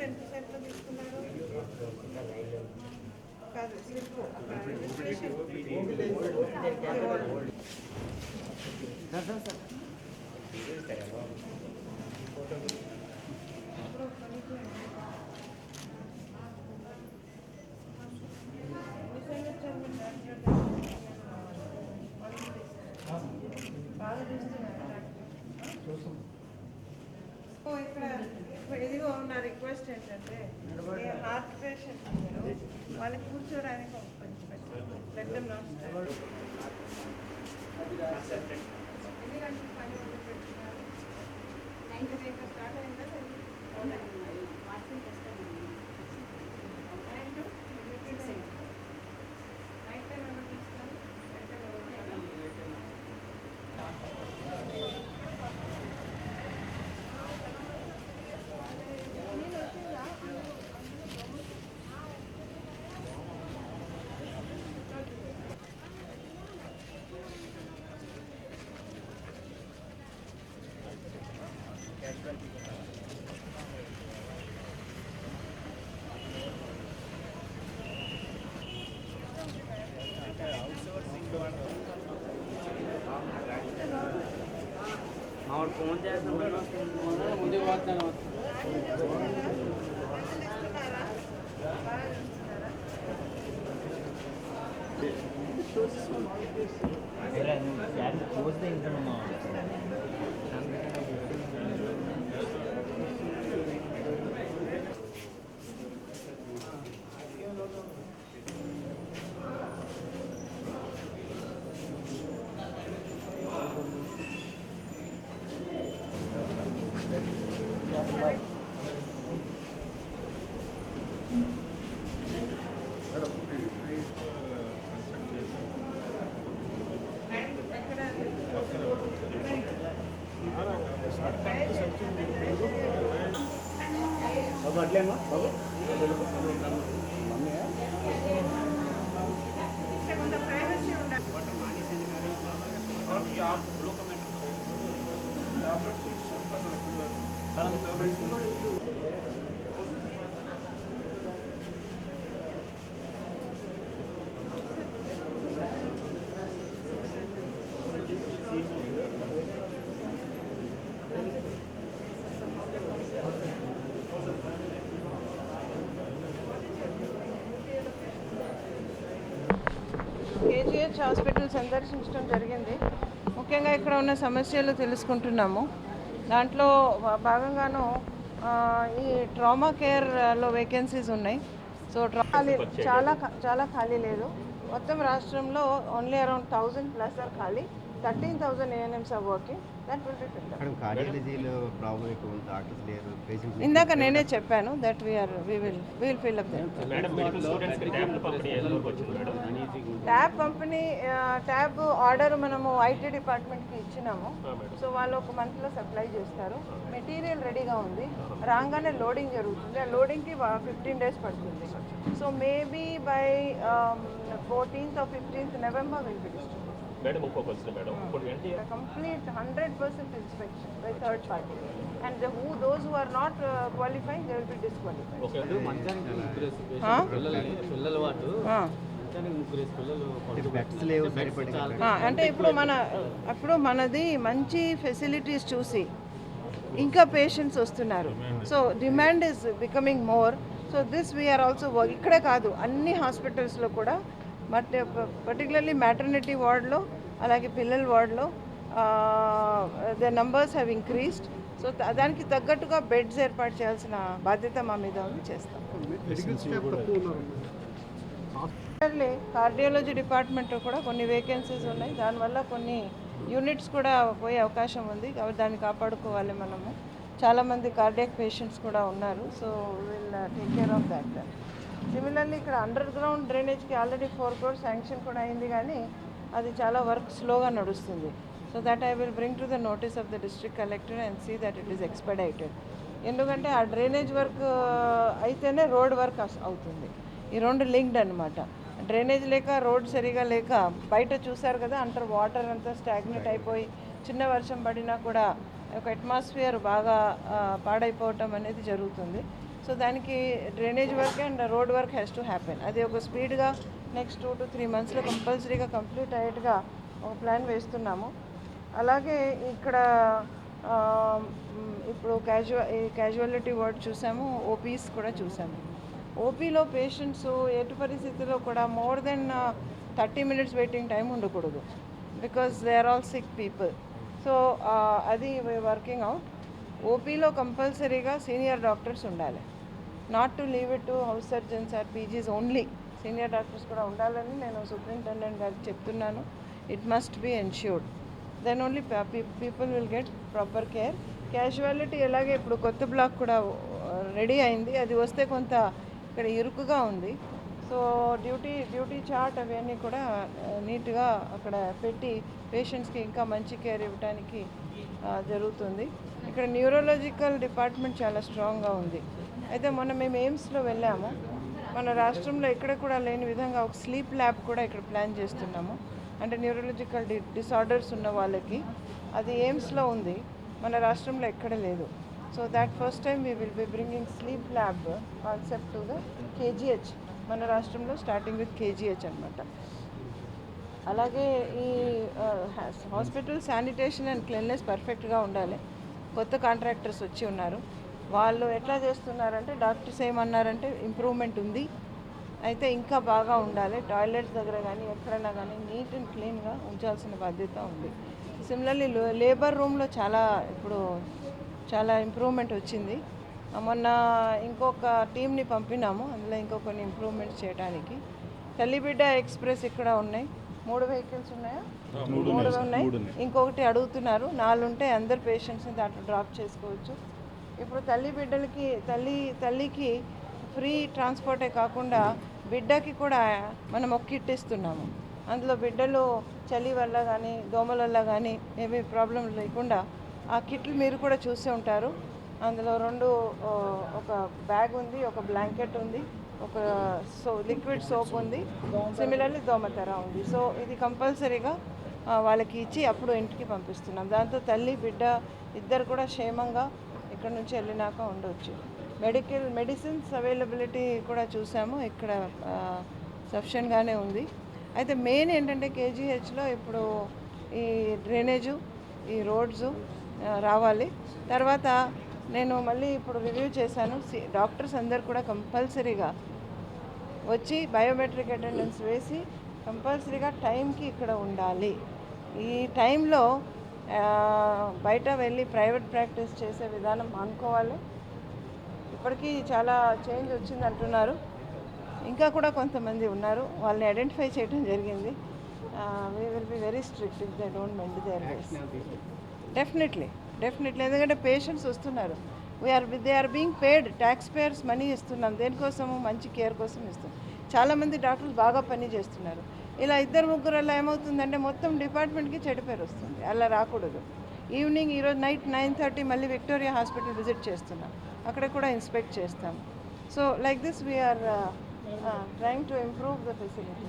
ఎంతసేపు తీసుకున్నారు? కాదు స్లిప్ రిజిస్ట్రేషన్ ఇక్కడ ఇదిగో నా రిక్వెస్ట్ ఏంటంటే హార్ట్ పేషెంట్ మీరు వాళ్ళకి కూర్చోడానికి లెట్ దెమ్ నాట్ ఎన్ని గంటలు పని పెట్టుకున్నారు? 9 స్టార్ట్ అయిందా? నైట్ టైం ఏమైనా తీసుకోవాలి? और फोन मुझे बात करना అట్లేమా కేజీహెచ్ హాస్పిటల్ సందర్శించడం జరిగింది. ముఖ్యంగా ఇక్కడ ఉన్న సమస్యలు తెలుసుకుంటున్నాము. దాంట్లో భాగంగాను ఈ ట్రామా కేర్లో వేకెన్సీస్ ఉన్నాయి. సో చాలా ఖాళీ లేదు. మొత్తం రాష్ట్రంలో ఓన్లీ అరౌండ్ 1000+ ఆర్ ఖాళీ. 13,000 ANMs are working. That will be filled up. కార్డియాలజీలో ప్రాబ్లం ఎక్కువ ఉంది, డాక్టర్స్ లేరు, పేషెంట్స్ ఇందాక నేనే చెప్పాను that we will fill up them. Tab పంపిణీ ట్యాబ్ ఆర్డర్ మనము IT డిపార్ట్మెంట్కి ఇచ్చినాము. సో వాళ్ళు ఒక మంత్లో సప్లై చేస్తారు. మెటీరియల్ రెడీగా ఉంది. రాగానే లోడింగ్ జరుగుతుంది. ఆ లోడింగ్కి 15 days పడుతుంది. So maybe by 14th or 15th November will be distributed. Madam ఇంకో క్వశ్చన్ మేడం ఇప్పుడు ఏంటి complete 100% inspection by third party and those who are not qualifying they will be disqualified. Okay మంచానికి ముగ్గురేసి పిల్లలు వాటు మంచానికి ముగ్గురేసి పిల్లలు బెడ్స్ లేవు సరిపడి. అంటే ఇప్పుడు మనది మంచి ఫెసిలిటీస్ చూసి ఇంకా పేషెంట్స్ వస్తున్నారు. So demand is becoming more. So this we are also work. ఇక్కడే కాదు అన్ని హాస్పిటల్స్లో కూడా పర్టికులర్లీ మ్యాటర్నిటీ వార్డ్లో అలాగే పిల్లల వార్డ్లో the numbers have increased. So దానికి తగ్గట్టుగా బెడ్స్ ఏర్పాటు చేయాల్సిన బాధ్యత మా మీద ఉంది. చేస్తాం. కార్డియాలజీ డిపార్ట్మెంట్లో కూడా కొన్ని వేకెన్సీస్ ఉన్నాయి. దానివల్ల కొన్ని యూనిట్స్ కూడా పోయే అవకాశం ఉంది. కాబట్టి దాన్ని కాపాడుకోవాలి మనము. చాలామంది కార్డియాక్ పేషెంట్స్ కూడా ఉన్నారు. So will take care of that. Similarly ఇక్కడ అండర్ గ్రౌండ్ డ్రైనేజ్కి ఆల్రెడీ 4 crores శాంక్షన్ కూడా అయింది, కానీ అది చాలా వర్క్ స్లోగా నడుస్తుంది. So that I will bring to the notice of the district collector and see that it is expedited. ఎందుకంటే ఆ డ్రైనేజ్ వర్క్ అయితేనే రోడ్ వర్క్ అవుతుంది. ఈ రెండు లింక్డ్ అనమాట. డ్రైనేజ్ లేక రోడ్ సరిగా లేక బయట చూసారు కదా, అంటర్ వాటర్ అంతా స్టాగ్నెట్ అయిపోయి చిన్న వర్షం పడినా కూడా ఒక అట్మాస్ఫియర్ బాగా పాడైపోవటం అనేది జరుగుతుంది. సో దానికి drainage work and road work has to happen. అది ఒక స్పీడ్గా నెక్స్ట్ 2 to 3 monthsలో కంపల్సరీగా కంప్లీట్ అయ్యేట్టుగా ఒక ప్లాన్ వేస్తున్నాము. అలాగే ఇక్కడ ఇప్పుడు క్యాజువాలిటీ వార్డ్ చూసాము, ఓపీస్ కూడా చూసాము. ఓపీలో పేషెంట్స్ ఎటు పరిస్థితుల్లో కూడా more than 30 minutes waiting time ఉండకూడదు, because they are all sick people. So అది వర్కింగ్ అవుట్. ఓపీలో కంపల్సరీగా సీనియర్ డాక్టర్స్ ఉండాలి, not to leave it to house surgeons or PGs only. Senior doctors కూడా ఉండాలని నేను సూపరింటెండెంట్ గారికి చెప్తున్నాను. It must be ensured, then only people will get proper care. Casualty ఎలాగే ఇప్పుడు కొత్త బ్లాక్ కూడా రెడీ అయింది, అది వస్తే కొంత ఇక్కడ ఇరుకుగా ఉంది. సో డ్యూటీ చార్ట్ అవన్నీ కూడా నీట్గా అక్కడ పెట్టి పేషెంట్స్కి ఇంకా మంచి కేర్ ఇవ్వడానికి జరుగుతుంది. ఇక్కడ న్యూరాలజికల్ డిపార్ట్మెంట్ చాలా స్ట్రాంగ్గా ఉంది. అయితే మొన్న మేము ఎయిమ్స్లో వెళ్ళాము. మన రాష్ట్రంలో ఎక్కడ కూడా లేని విధంగా ఒక స్లీప్ ల్యాబ్ కూడా ఇక్కడ ప్లాన్ చేస్తున్నాము. అంటే న్యూరాలజికల్ డిసార్డర్స్ ఉన్న వాళ్ళకి అది ఎయిమ్స్లో ఉంది, మన రాష్ట్రంలో ఎక్కడ లేదు. So that first time we will B bringing sleep lab concept to the KGH. మన రాష్ట్రంలో స్టార్టింగ్ విత్ KGH అనమాట. అలాగే ఈ హాస్పిటల్ శానిటేషన్ అండ్ క్లీన్లెస్ పర్ఫెక్ట్గా ఉండాలి. కొత్త కాంట్రాక్టర్స్ వచ్చి ఉన్నారు, వాళ్ళు ఎట్లా చేస్తున్నారంటే డాక్టర్స్ ఏమన్నారంటే ఇంప్రూవ్మెంట్ ఉంది, అయితే ఇంకా బాగా ఉండాలి. టాయిలెట్స్ దగ్గర కానీ ఎక్కడైనా కానీ నీట్ అండ్ క్లీన్గా ఉంచాల్సిన బాధ్యత ఉంది. సిమిలర్లీ లేబర్ రూమ్లో ఇప్పుడు చాలా ఇంప్రూవ్మెంట్ వచ్చింది. మొన్న ఇంకొక టీంని పంపినాము, అందులో ఇంకో కొన్ని ఇంప్రూవ్మెంట్స్ చేయడానికి. తల్లిబిడ్డ ఎక్స్ప్రెస్ ఇక్కడ ఉన్నాయి, 3 vehicles ఉన్నాయా? 3 ఉన్నాయి. ఇంకొకటి అడుగుతున్నారు, 4 ఉంటే అందరు పేషెంట్స్ని దాంట్లో డ్రాప్ చేసుకోవచ్చు. ఇప్పుడు తల్లికి ఫ్రీ ట్రాన్స్పోర్టే కాకుండా బిడ్డకి కూడా మనం ఒక కిట్ ఇస్తున్నాము. అందులో బిడ్డలు చలి వల్ల కానీ దోమల వల్ల కానీ ఏమీ ప్రాబ్లం లేకుండా ఆ కిట్లు మీరు కూడా చూసే ఉంటారు. అందులో 2 ఒక బ్యాగ్ ఉంది, ఒక బ్లాంకెట్ ఉంది, ఒక లిక్విడ్ సోప్ ఉంది, సిమిలర్లీ దోమతెర ఉంది. సో ఇది కంపల్సరీగా వాళ్ళకి ఇచ్చి అప్పుడు ఇంటికి పంపిస్తున్నాం. దాంతో తల్లి బిడ్డ ఇద్దరు కూడా క్షేమంగా ఇక్కడ నుంచి వెళ్ళినాక ఉండవచ్చు. మెడిసిన్స్ అవైలబిలిటీ కూడా చూసాము, ఇక్కడ సఫిషియెంట్గానే ఉంది. అయితే మెయిన్ ఏంటంటే KGHలో ఇప్పుడు ఈ డ్రైనేజు, ఈ రోడ్స్ రావాలి. తర్వాత నేను మళ్ళీ ఇప్పుడు రివ్యూ చేశాను, డాక్టర్స్ అందరు కూడా కంపల్సరీగా వచ్చి బయోమెట్రిక్ అటెండెన్స్ వేసి కంపల్సరీగా టైంకి ఇక్కడ ఉండాలి. ఈ టైంలో బయట వెళ్ళి ప్రైవేట్ ప్రాక్టీస్ చేసే విధానం అనుకోవాలి. ఇప్పటికీ చాలా చేంజ్ వచ్చింది అంటున్నారు, ఇంకా కూడా కొంతమంది ఉన్నారు, వాళ్ళని ఐడెంటిఫై చేయడం జరిగింది. We will be very strict if they don't mend their ways. Definitely ఎందుకంటే పేషెంట్స్ వస్తున్నారు, they are being paid, tax payers money ఇస్తున్నాం, దేనికోసము మంచి కేర్ కోసం ఇస్తున్నాం. చాలామంది డాక్టర్స్ బాగా పని చేస్తున్నారు. ఇలా 2-3 అలా ఏమవుతుందంటే మొత్తం డిపార్ట్మెంట్కి చెడు పేరు వస్తుంది, అలా రాకూడదు. ఈవినింగ్ ఈరోజు నైట్ 9:30 మళ్ళీ విక్టోరియా హాస్పిటల్ విజిట్ చేస్తున్నాం, అక్కడ కూడా ఇన్స్పెక్ట్ చేస్తాం. So like this we are trying to improve the facilities.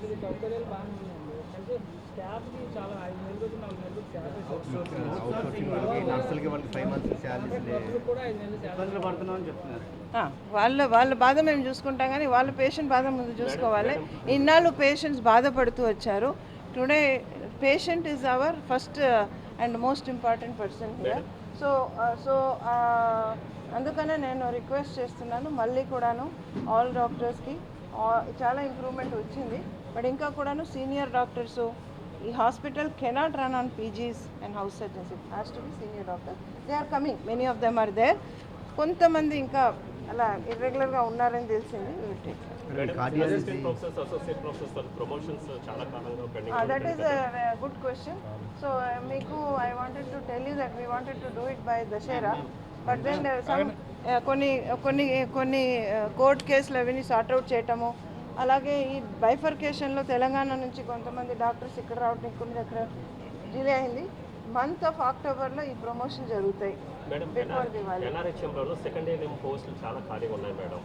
వాళ్ళ బాధ మేము చూసుకుంటాం, కానీ వాళ్ళ పేషెంట్ బాధ ముందు చూసుకోవాలి. ఇన్నాళ్ళు పేషెంట్స్ బాధపడుతూ వచ్చారు. Today patient is our first and most important person here. So అందుకనే నేను రిక్వెస్ట్ చేస్తున్నాను, మళ్ళీ కూడాను ఆల్ డాక్టర్స్కి చాలా ఇంప్రూవ్మెంట్ వచ్చింది. బట్ ఇంకా కూడాను సీనియర్ డాక్టర్స్, ఈ hospital cannot run on PGs and house surgeons, it has to be senior doctor. They are coming, many of them are there. కొంతమంది ఇంకా అలా ఇర్రెగ్యులర్గా ఉన్నారని తెలిసింది. That is good question. So మీకు I wanted to tell you that we wanted to do it by Dussehra, but then కొన్ని court కేసులు అవన్నీ సార్ట్అవుట్ చేయటము, అలాగే ఈ బైఫర్కేషన్లో తెలంగాణ నుంచి కొంతమంది డాక్టర్స్ ఇక్కడ రావడం కొన్ని దగ్గర డిలే అయింది. మంత్ ఆఫ్ అక్టోబర్లో ఈ ప్రమోషన్ జరుగుతాయి. మేడం, NRHM సెకండ్ ఇయర్ పోస్టులు చాలా ఖాళీగా ఉన్నాయి మేడం.